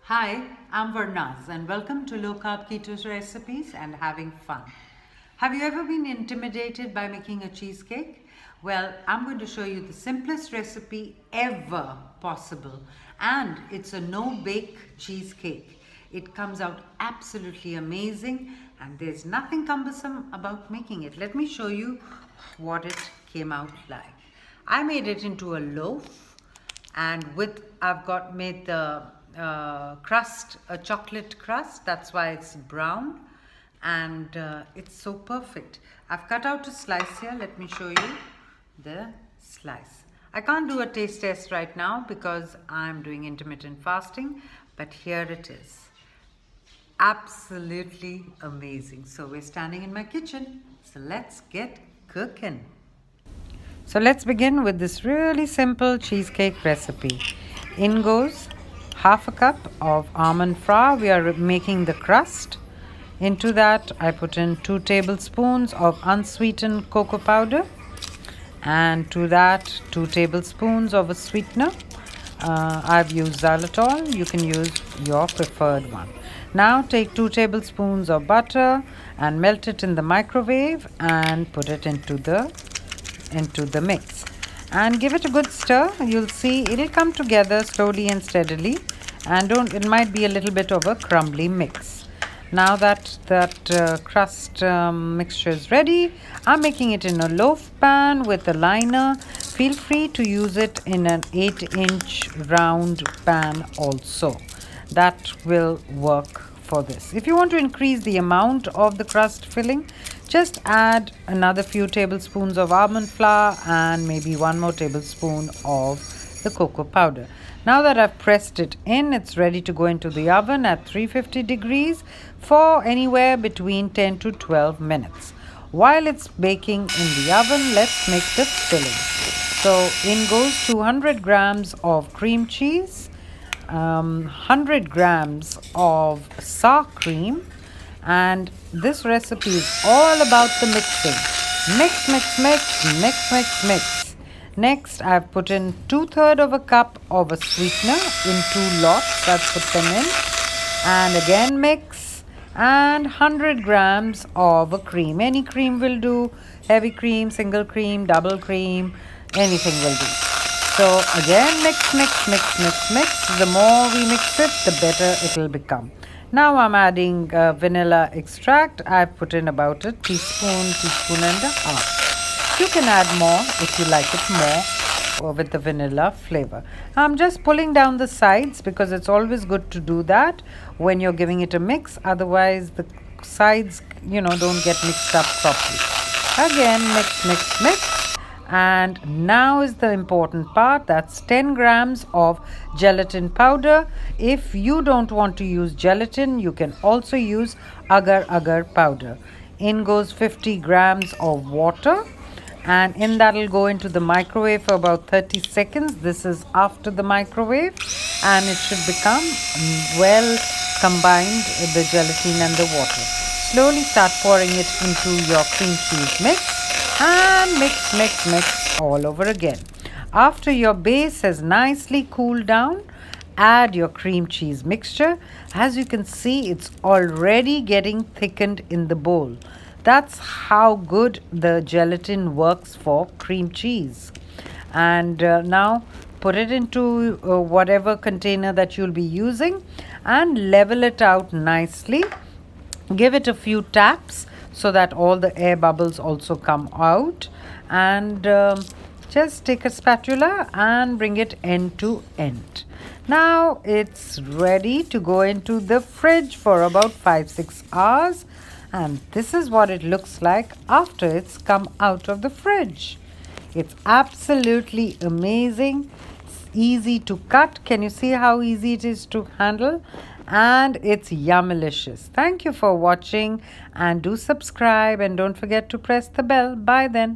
Hi, I'm Varnaz and welcome to Low Carb Keto Recipes and Having Fun. Have you ever been intimidated by making a cheesecake? Well, I'm going to show you the simplest recipe ever possible, and it's a no-bake cheesecake. It comes out absolutely amazing and there's nothing cumbersome about making it. Let me show you what it came out like. I made it into a loaf, and I've made the crust, a chocolate crust. That's why it's brown, and it's so perfect. I've cut out a slice here. Let me show you the slice. I can't do a taste test right now because I'm doing intermittent fasting, but here it is. Absolutely amazing. So we're standing in my kitchen, so let's get cooking. So let's begin with this really simple cheesecake recipe. In goes half a cup of almond flour. We are making the crust. Into that I put in 2 tablespoons of unsweetened cocoa powder, and to that 2 tablespoons of a sweetener. I've used xylitol. You can use your preferred one. Now take 2 tablespoons of butter and melt it in the microwave and put it into the mix and give it a good stir. You'll see it'll come together slowly and steadily, and it might be a little bit of a crumbly mix. Now that crust mixture is ready, I'm making it in a loaf pan with a liner. Feel free to use it in an 8-inch round pan also. That will work for this. If you want to increase the amount of the crust filling, just add another few tablespoons of almond flour and maybe 1 more tablespoon of the cocoa powder. Now that I've pressed it in, it's ready to go into the oven at 350 degrees for anywhere between 10 to 12 minutes. While it's baking in the oven, let's make the filling. So in goes 200 grams of cream cheese, 100 grams of sour cream, and this recipe is all about the mixing. Mix, mix, mix, mix, mix, mix. Next, I've put in 2/3 of a cup of a sweetener in 2 lots. I've put them in, and again mix, and 100 grams of a cream. Any cream will do. Heavy cream, single cream, double cream, anything will do. So again mix, mix, mix, mix, mix. The more we mix it, the better it will become. Now I'm adding vanilla extract. I've put in about a teaspoon and a half. You can add more if you like it more with the vanilla flavor. I'm just pulling down the sides because it's always good to do that when you're giving it a mix. Otherwise the sides, don't get mixed up properly. Again, mix, mix, mix. And now is the important part. That's 10 grams of gelatin powder. If you don't want to use gelatin, you can also use agar powder. In goes 50 grams of water, and in that will go into the microwave for about 30 seconds. This is after the microwave, and it should become well combined, the gelatin and the water. Slowly start pouring it into your cream cheese mix and mix, mix, mix all over again. After your base has nicely cooled down, add your cream cheese mixture. As you can see, it's already getting thickened in the bowl. That's how good the gelatin works for cream cheese. And now put it into whatever container that you'll be using and level it out nicely. Give it a few taps so that all the air bubbles also come out, and just take a spatula and bring it end to end. Now it's ready to go into the fridge for about 5-6 hours, and this is what it looks like after it's come out of the fridge. It's absolutely amazing. It's easy to cut. Can you see how easy it is to handle? And it's yummilicious. Thank you for watching, and do subscribe, and don't forget to press the bell. Bye then.